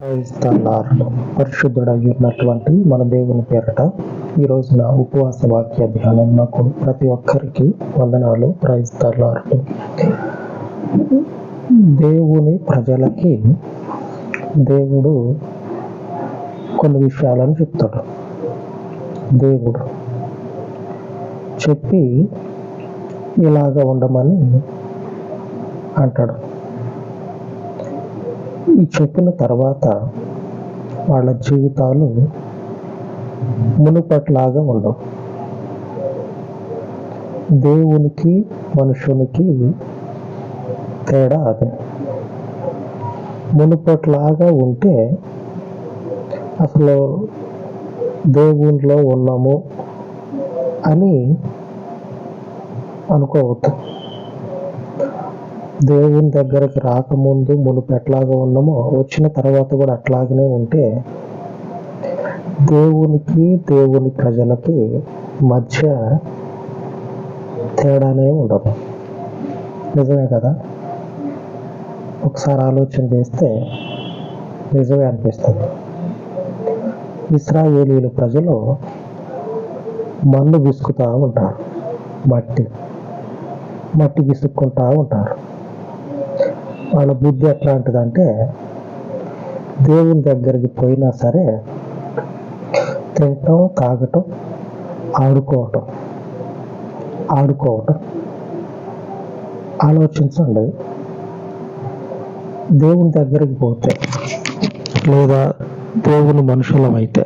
Praise the lord. పరిశుద్ధుడయ్యున్నటువంటి మన దేవుని పేరట ఈ రోజున ఉపవాస వాక్య ధ్యానంకు ప్రతి ఒక్కరికి వందనాలు. Praise the lord. దేవుని ప్రజలకి దేవుడు కొన్ని విషయాలను చెప్తాడు. దేవుడు చెప్పి ఇలాగ ఉండమని అంటాడు. ఈ చెప్పిన తర్వాత వాళ్ళ జీవితాలు మునుపట్లాగా ఉండవు. దేవునికి మనుషునికి తేడా అదే. మునుపట్లాగా ఉంటే అసలు దేవునిలో ఉన్నాము అని అనుకోవద్దు. దేవుని దగ్గరికి రాకముందు మునుపు ఎట్లాగా ఉన్నామో వచ్చిన తర్వాత కూడా అట్లాగనే ఉంటే దేవునికి దేవుని ప్రజలకి మధ్య తేడానే ఉండదు. నిజమే కదా? ఒకసారి ఆలోచన చేస్తే నిజమే అనిపిస్తుంది. ఇశ్రాయేలీయుల ప్రజలు మన్ను విసుకుతూ ఉంటారు. మట్టి విసుక్కుంటూ ఉంటారు. వాళ్ళ బుద్ధి ఎట్లాంటిదంటే దేవుని దగ్గరికి పోయినా సరే తినటం, తాగటం, ఆడుకోవటం. ఆలోచించండి. దేవుని దగ్గరికి పోతే లేదా దేవుని మనుషులమైతే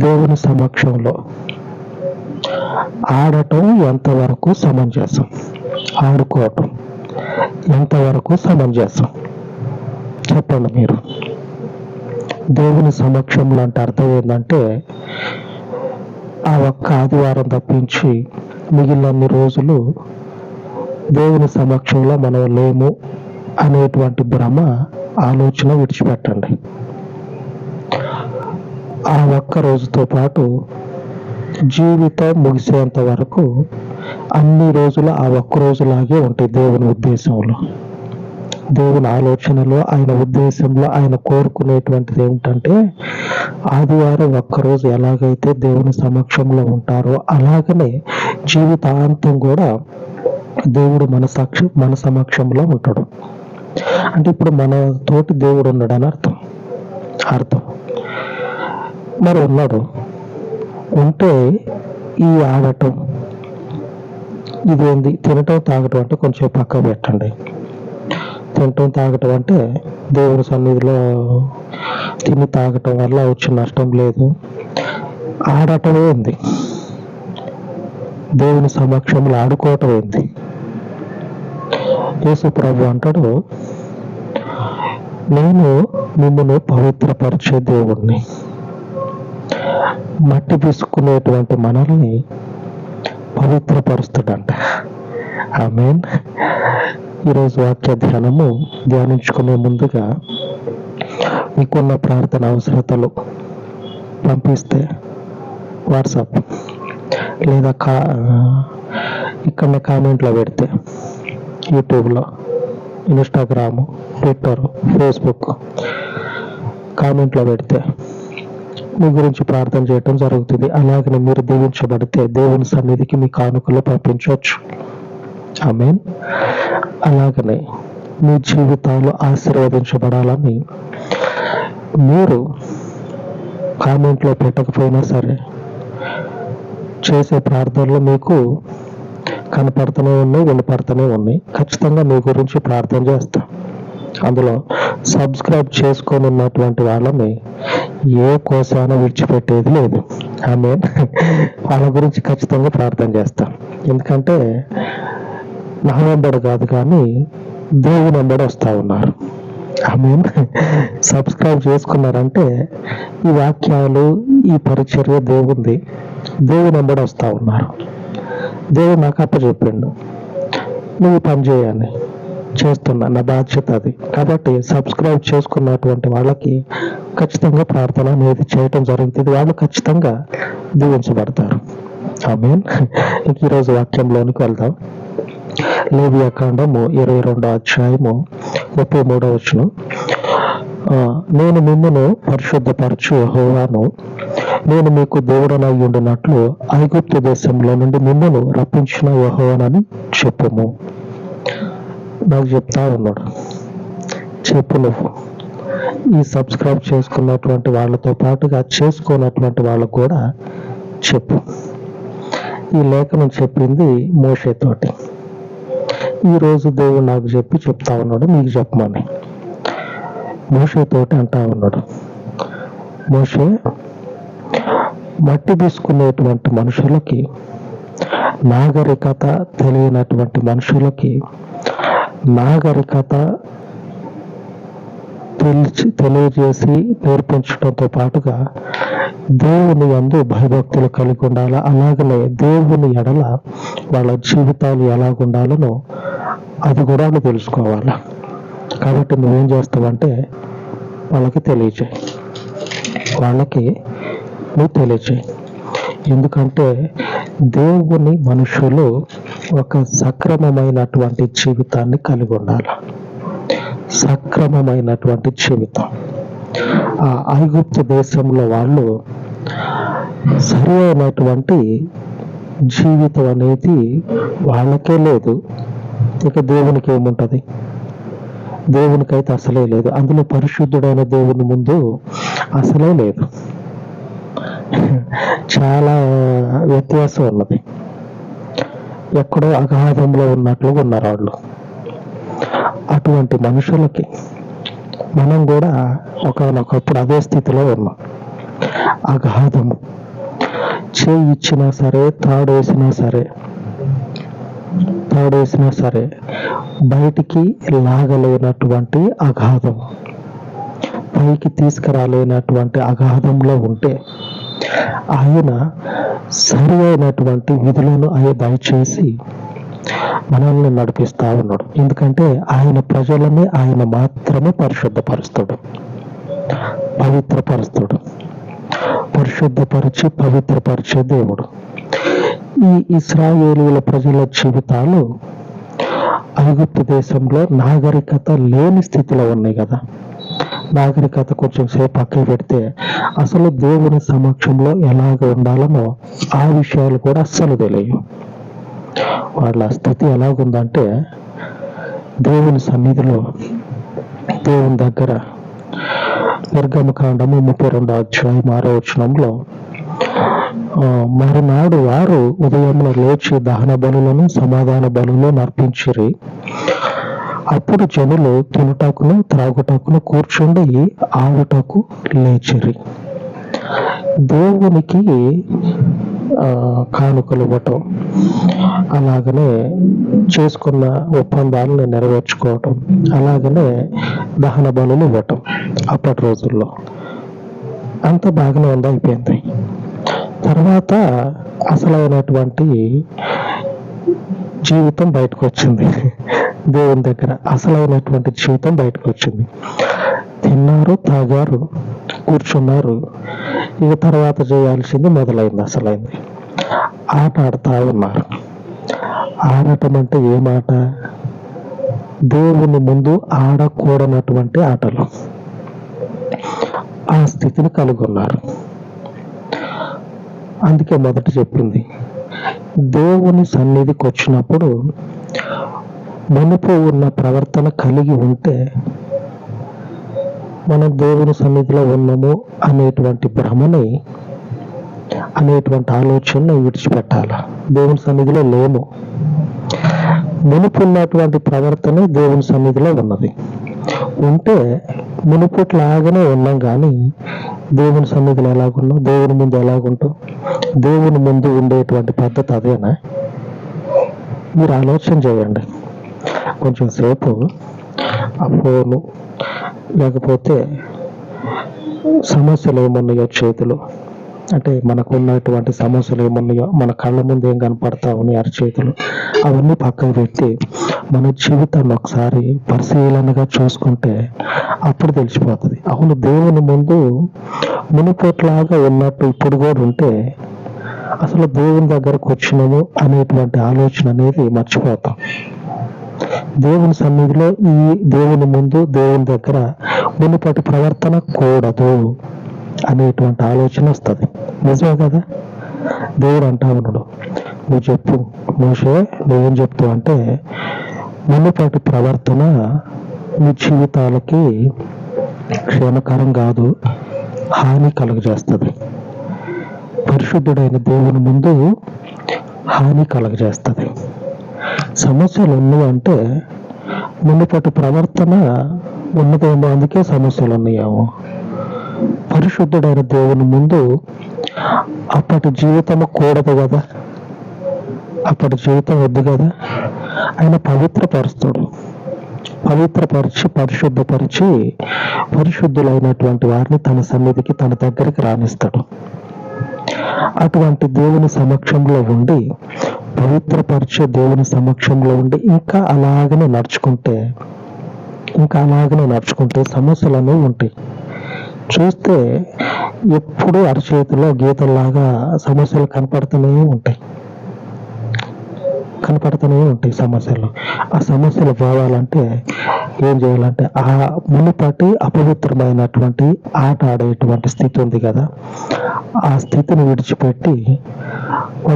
దేవుని సమక్షంలో ఆడటం ఎంతవరకు సమంజసం, ఆడుకోవటం ఎంతవరకు సమంజసం చెప్పండి మీరు. దేవుని సమక్షంలో అంటే అర్థం ఏంటంటే ఆ ఒక్క ఆదివారం తప్పించి మిగిలినన్ని రోజులు దేవుని సమక్షంలో మనం లేము అనేటువంటి భ్రమ ఆలోచన విడిచిపెట్టండి. ఆ ఒక్క రోజుతో పాటు జీవితం ముగిసేంత వరకు అన్ని రోజులు ఆ ఒక్క రోజులాగే ఉంటాయి. దేవుని ఉద్దేశంలో, దేవుని ఆలోచనలో, ఆయన ఉద్దేశంలో ఆయన కోరుకునేటువంటిది ఏమిటంటే ఆదివారం ఒక్కరోజు ఎలాగైతే దేవుని సమక్షంలో ఉంటారో అలాగనే జీవితాంతం కూడా దేవుడు మన సమక్షంలో ఉంటాడు. అంటే ఇప్పుడు మన తోటి దేవుడు ఉన్నాడని అర్థం. మరి ఉన్నాడు. ఉంటే ఈ ఆడటం ఇదేంది, తినటం తాగటం అంటే కొంచెం పక్క పెట్టండి. తినటం తాగటం అంటే దేవుని సన్నిధిలో తిని తాగటం వల్ల వచ్చిన నష్టం లేదు. ఆడటం ఏంది, దేవుని సమక్షంలో ఆడుకోవటం ఏంది. యేసు ప్రభు అంటాడు, నేను మిమ్మల్ని పవిత్రపరిచే దేవుణ్ణి. మట్టి తీసుకునేటువంటి మనల్ని పవిత్రపరుస్తాడంట. ఆమేన్. ఈరోజు వాక్య ధ్యానించుకునే ముందుగా మీకున్న ప్రార్థన అవసరతలు పంపిస్తే వాట్సాప్ లేదా ఇక్కడ కామెంట్లో పెడితే యూట్యూబ్లో, ఇన్స్టాగ్రాము, ట్విట్టర్, ఫేస్బుక్ కామెంట్లో పెడితే మీ గురించి ప్రార్థన చేయటం జరుగుతుంది. అలాగనే మీరు దీవించబడితే దేవుని సన్నిధికి మీ కానుకలు పంపించవచ్చు. ఆమేన్. అలాగనే మీ జీవితాలు ఆశీర్వదించబడాలని మీరు కామెంట్లో పెట్టకపోయినా సరే చేసే ప్రార్థనలు మీకు కనపడుతూనే ఉన్నాయి, వినపడుతూనే ఉన్నాయి. ఖచ్చితంగా మీ గురించి ప్రార్థన చేస్తాం. అందులో సబ్స్క్రైబ్ చేసుకొని ఉన్నటువంటి వాళ్ళని ఏ కోసాన విడిచిపెట్టేది లేదు. ఆమేన్. వాళ్ళ గురించి ఖచ్చితంగా ప్రార్థన చేస్తాం. ఎందుకంటే నా వెంబడి కాదు కానీ దేవుని వెంబడి వస్తూ ఉన్నారు. ఆమేన్. సబ్స్క్రైబ్ చేసుకున్నారంటే ఈ వాక్యాలు, ఈ పరిచర్య దేవుని వెంబడి వస్తూ ఉన్నారు. దేవుడు నాకు అప్పచెప్పిండు, నువ్వు పని చేయని చేస్తున్నా, నా బాధ్యత అది. కాబట్టి సబ్స్క్రైబ్ చేసుకున్నటువంటి వాళ్ళకి ఖచ్చితంగా ప్రార్థన అనేది చేయటం జరుగుతుంది. వాళ్ళు ఖచ్చితంగా దీవించబడతారు. ఆమేన్. ఈరోజు వాక్యంలోనికి వెళ్దాం. లేవియా కాండము 22వ అధ్యాయము 33వ వచనం. నేను మిమ్మును పరిశుద్ధపరచు యెహోవాను, నేను మీకు దేవుడనై ఉండునట్లు ఐగుప్తు దేశంలో నుండి మిమ్మును రప్పించిన యెహోవానని చెప్పుము. నాకు చెప్తా ఉన్నాడు, చెప్పు నువ్వు. ఈ సబ్స్క్రైబ్ చేసుకున్నటువంటి వాళ్ళతో పాటుగా చేసుకున్నటువంటి వాళ్ళకు కూడా చెప్పు. ఈ లేఖనం చెప్పింది మోషేతోటి. ఈరోజు దేవుడు నాకు చెప్తా ఉన్నాడు మీకు చెప్పమని. మోషేతోటి అంటా ఉన్నాడు, మోషే, మట్టి తీసుకునేటువంటి మనుషులకి, నాగరికత తెలియనటువంటి మనుషులకి నాగరికత తెలియజేసి నేర్పించడంతో పాటుగా దేవుని యందు భయభక్తులు కలిగి ఉండాలా, అలాగనే దేవుని ఎడల వాళ్ళ జీవితాలు ఎలాగుండాలనో అది కూడా తెలుసుకోవాలా. కాబట్టి నువ్వేం చేస్తావంటే వాళ్ళకి తెలియజేయి, నువ్వు తెలియజేయి. ఎందుకంటే దేవుని మనుషులు ఒక సక్రమమైనటువంటి జీవితాన్ని కలిగి ఉండాలి. సక్రమమైనటువంటి జీవితం. ఆ ఐగుప్తు దేశంలో వాళ్ళు సరి అయినటువంటి జీవితం అనేది వాళ్ళకే లేదు. ఇక దేవునికి ఏముంటది? దేవునికైతే అసలే లేదు. అందులో పరిశుద్ధుడైన దేవుని ముందు అసలే లేదు. చాలా వ్యత్యాసం ఉన్నది. ఎక్కడో అగాధంలో ఉన్నట్లుగా ఉన్నారు వాళ్ళు. అటువంటి మనుషులకి మనం కూడా ఒకనొకప్పుడు అదే స్థితిలో ఉన్నాం. అగాధము, చేయి ఇచ్చినా సరే, తాడేసినా సరే బయటికి లాగలేనటువంటి అగాధం, పైకి తీసుకురాలేనటువంటి అగాధంలో ఉంటే ఆయన సరి అయినటువంటి విధులను దయచేసి మనల్ని నడిపిస్తా ఉన్నాడు. ఎందుకంటే ఆయన ప్రజలని ఆయన మాత్రమే పరిశుద్ధపరుస్తాడు, పవిత్రపరుస్తాడు. పరిశుద్ధపరిచి పవిత్రపరిచే దేవుడు. ఈ ఇశ్రాయేలీయుల ప్రజల జీవితాలు ఐగుప్తు దేశంలో నాగరికత లేని స్థితిలో ఉన్నాయి కదా. నాగరికత కొంచెం సేపు పక్కన పెడితే అసలు దేవుని సమక్షంలో ఎలాగ ఉండాలనో ఆ విషయాలు కూడా అస్సలు తెలియవు. వాళ్ళ స్థితి ఎలాగుందంటే, దేవుని సన్నిధిలో, దేవుని దగ్గర నిర్గమకాండము 32వ అధ్యాయం 6వ వచనంలో, మరునాడు వారు ఉదయమున లేచి దహన బలులను సమాధాన బలులను అర్పించిరి. అప్పుడు జనులు తినుటకును త్రాగుటకును కూర్చుండి ఆవుటకు లేచిరి. దేవునికి కానుకలు ఇవ్వటం, అలాగనే చేసుకున్న ఒప్పందాలను నెరవేర్చుకోవటం, అలాగనే దహన బలులు ఇవ్వటం అప్పటి రోజుల్లో అంత బాగానే అయిపోయింది. తర్వాత అసలైనటువంటి జీవితం బయటకు వచ్చింది. దేవుని దగ్గర అసలైనటువంటి జీవితం బయటకు వచ్చింది. తిన్నారు, తాగారు, కూర్చున్నారు. ఇక తర్వాత చేయాల్సింది మొదలైంది. అసలైంది ఆట ఆడుతూ ఉన్నారు. ఆడటం అంటే ఏమాట? దేవుని ముందు ఆడకూడనటువంటి ఆటలు. ఆ స్థితిని కలుగున్నారు. అందుకే మొదట చెప్పింది, దేవుని సన్నిధికి వచ్చినప్పుడు మునుపు ఉన్న ప్రవర్తన కలిగి ఉంటే మనం దేవుని సన్నిధిలో ఉన్నాము అనేటువంటి భ్రమని, అనేటువంటి ఆలోచనను విడిచిపెట్టాలి. దేవుని సన్నిధిలో లేము. మునుపు ఉన్నటువంటి ప్రవర్తన దేవుని సన్నిధిలో ఉన్నది. ఉంటే మునుపుట్లాగానే ఉన్నాం, కానీ దేవుని సన్నిధిలో ఎలాగున్నాం, దేవుని ముందు ఎలాగుంటాం, దేవుని ముందు ఉండేటువంటి పద్ధతి అదేనా? మీరు ఆలోచన చేయండి. కొంచెం సేపు ఆ ఫోను, లేకపోతే సమస్యలు ఏమన్నాయో చేతులు, అంటే మనకు ఉన్నటువంటి సమస్యలు ఏమన్నాయో, మన కళ్ళ ముందు ఏం కనపడతా ఉన్నాయి అరచేతులు, అవన్నీ పక్కకు పెట్టి మన జీవితాన్ని ఒకసారి పరిశీలనగా చూసుకుంటే అప్పుడు తెలిసిపోతుంది. అవును, దేవుని ముందు మునుపట్లాగా ఉన్నట్టు ఇప్పుడు కూడా ఉంటే అసలు దేవుని దగ్గరకు వచ్చినాము అనేటువంటి ఆలోచన అనేది మర్చిపోతాం. దేవుని సన్నిధిలో ఈ దేవుని ముందు దేవుని దగ్గర మునుపటి ప్రవర్తన కూడదు అనేటువంటి ఆలోచన వస్తుంది. నిజమే కదా? దేవుడు అంటా ఉన్నాడు, నువ్వు చెప్పు మోషే, నువ్వేం చెప్తావు అంటే, మునుపటి ప్రవర్తన మీ జీవితాలకి క్షేమకరం కాదు, హాని కలుగజేస్తుంది. పరిశుద్ధుడైన దేవుని ముందు హాని కలుగజేస్తుంది. సమస్యలు ఉన్నాయి అంటే మునుపటి ప్రవర్తన ఉన్నదేమో, అందుకే సమస్యలు ఉన్నాయేమో. పరిశుద్ధుడైన దేవుని ముందు అప్పటి జీవితము కూడదు కదా, అప్పటి జీవితం వద్దు కదా. ఆయన పవిత్రపరుస్తాడు, పవిత్రపరిచి పరిశుద్ధపరిచి పరిశుద్ధులైనటువంటి వారిని తన సన్నిధికి, తన దగ్గరికి రాణిస్తాడు. అటువంటి దేవుని సమక్షంలో ఉండి, పవిత్రపరిచే దేవుని సమక్షంలో ఉండి ఇంకా అలాగనే నడుచుకుంటే సమస్యలు అనేవి ఉంటాయి. చూస్తే ఎప్పుడు అరచేతిలో గీతల్లాగా సమస్యలు కనపడుతూనే ఉంటాయి సమస్యలు. ఆ సమస్యలు పోవాలంటే ఏం చేయాలంటే, ఆ మునుపటి అపవిత్రమైనటువంటి ఆట ఆడేటువంటి స్థితి ఉంది కదా, ఆ స్థితిని విడిచిపెట్టి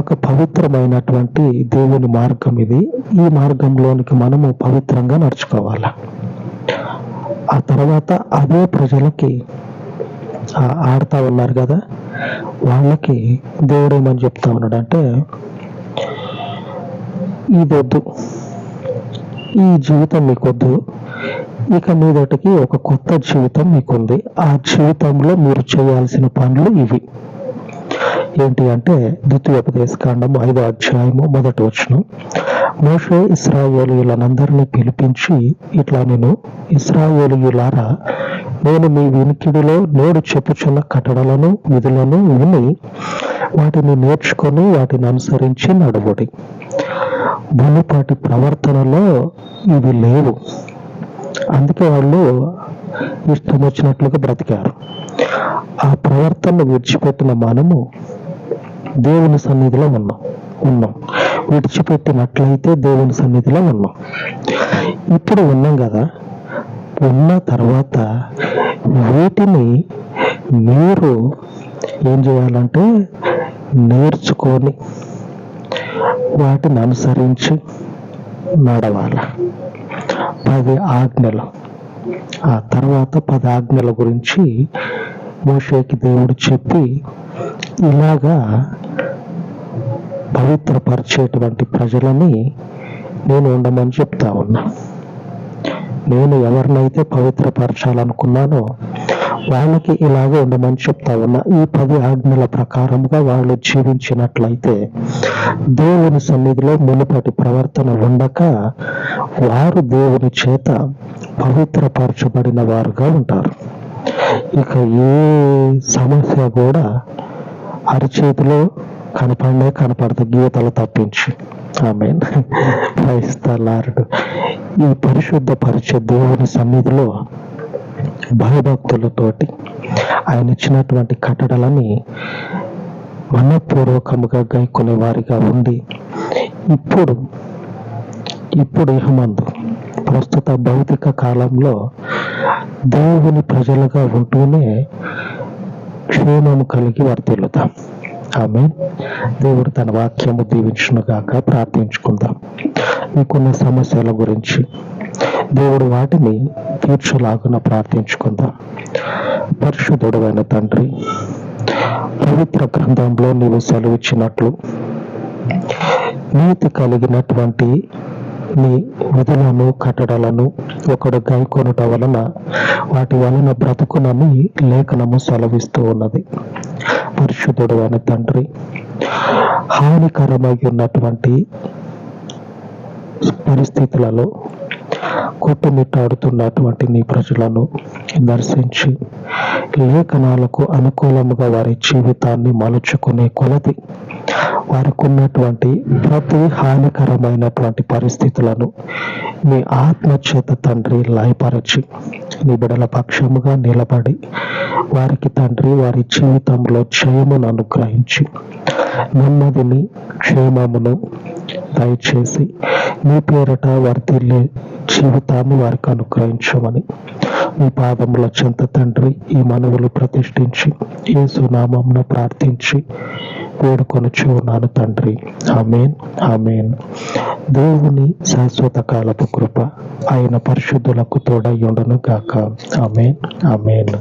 ఒక పవిత్రమైనటువంటి దేవుని మార్గం ఇది, ఈ మార్గంలోనికి మనము పవిత్రంగా నడుచుకోవాలి. ఆ తర్వాత అదే ప్రజలకి ఆడుతా ఉన్నారు కదా, వాళ్ళకి దేవుడు ఏమని చెప్తా ఉన్నాడు అంటే, ఇదొద్దు, ఈ జీవితం మీకొద్దు, ఇక మీదటికి ఒక కొత్త జీవితం మీకుంది. ఆ జీవితంలో మీరు చేయాల్సిన పనులు ఇవి. ఏంటి అంటే, ద్వితీయోపదేశకాండం 5వ అధ్యాయము 1వ వచనం, మోషే ఇశ్రాయేలీయులందరినీ పిలిపించి ఇట్లా, నేను ఇశ్రాయేలీయులారా, నేను మీ వినికిడిలో నేడు చెప్పుచున్న కట్టడలను విధులను విని వాటిని నేర్చుకొని వాటిని అనుసరించి నడువుడి. మునుపటి ప్రవర్తనలో ఇవి లేవు, అందుకే వాళ్ళు ఇష్టం వచ్చినట్లుగా బ్రతికారు. ఆ ప్రవర్తన విడిచిపెట్టిన మనము దేవుని సన్నిధిలో ఉన్నాం. విడిచిపెట్టినట్లయితే దేవుని సన్నిధిలో ఉన్నాం. ఇప్పుడు ఉన్నాం కదా, ఉన్న తర్వాత వీటిని మీరు ఏం చేయాలంటే నేర్చుకొని వాటిని అనుసరించి నడవాలి. 10 ఆజ్ఞలు. ఆ తర్వాత 10 ఆజ్ఞల గురించి మోషేకి దేవుడు చెప్పి, ఇలాగా పవిత్రపరిచేటువంటి ప్రజలని నేను ఉండమని చెప్తా ఉన్నా. నేను ఎవరినైతే పవిత్రపరచాలనుకున్నానో వాళ్ళకి ఇలాగే ఉండమని చెప్తా ఉన్నా. ఈ 10 ఆజ్ఞల ప్రకారంగా వాళ్ళు జీవించినట్లయితే దేవుని సన్నిధిలో మునుపటి ప్రవర్తన ఉండక వారు దేవుని చేత పవిత్రపరచబడిన వారుగా ఉంటారు. ఇక ఏ సమస్య కూడా అరచేతిలో కనపడదు, గీతలు తప్పించి. ఆమేన్. Praise the lord. ఈ పరిశుద్ధ పరిచే దేవుని సన్నిధిలో భయభక్తులతోటి ఆయన ఇచ్చినటువంటి కట్టడలని మనపూర్వకముగా గైకొనే వారిగా ఉండి, ఇప్పుడు ఇహమందు ప్రస్తుత భౌతిక కాలంలో దేవుని ప్రజలుగా ఉంటూనే క్షేమము కలిగి వర్ధిల్లుతాం. ఆమేన్. దేవుడు తన వాక్యము దీవించునుగాక. ప్రార్థించుకుందాం. మీకున్న సమస్యల గురించి దేవుడు వాటిని తీర్చులాగున ప్రార్థించుకుందాం. పరిశుద్ధుడైన తండ్రి, పవిత్ర గ్రంథంలో నీవు సెలవిచ్చినట్లు నీతి కలిగినటువంటి నీ విధులను కట్టడలను ఒకడు గైకొనుట వలన వాటి వలన బ్రతుకునని లేఖనము సెలవిస్తూ ఉన్నది. పరిశుద్ధుడైన తండ్రి, హానికరమై ఉన్నటువంటి పరిస్థితులలో కొట్టుమిట్టాడుతున్నటువంటి నీ ప్రజలను దర్శించి లేఖనాలకు అనుకూలముగా వారి జీవితాన్ని మలుచుకునే కొలది వారికి ఉన్నటువంటి ప్రతి హానికరమైనటువంటి పరిస్థితులను నీ ఆత్మచేత తండ్రి లయపరచి నీ బిడల పక్షముగా నిలబడి వారికి తండ్రి వారి జీవితంలో జయమును అనుగ్రహించి నెమ్మదిని, క్షేమమును దయచేసి మీ పేరట వర్ధిల్లే జీవితాన్ని వారికి అనుగ్రహించమని మీ పాదముల చెంత తండ్రి ఈ మనవులు ప్రతిష్ఠించి యేసు నామమున ప్రార్థించి వేడుకొనుచు ఉన్నాను తండ్రి. ఆమేన్, ఆమేన్. దేవుని శాశ్వత కాలపు కృప ఆయన పరిశుద్ధులకు తోడై ఉండును గాక. ఆమేన్, ఆమేన్.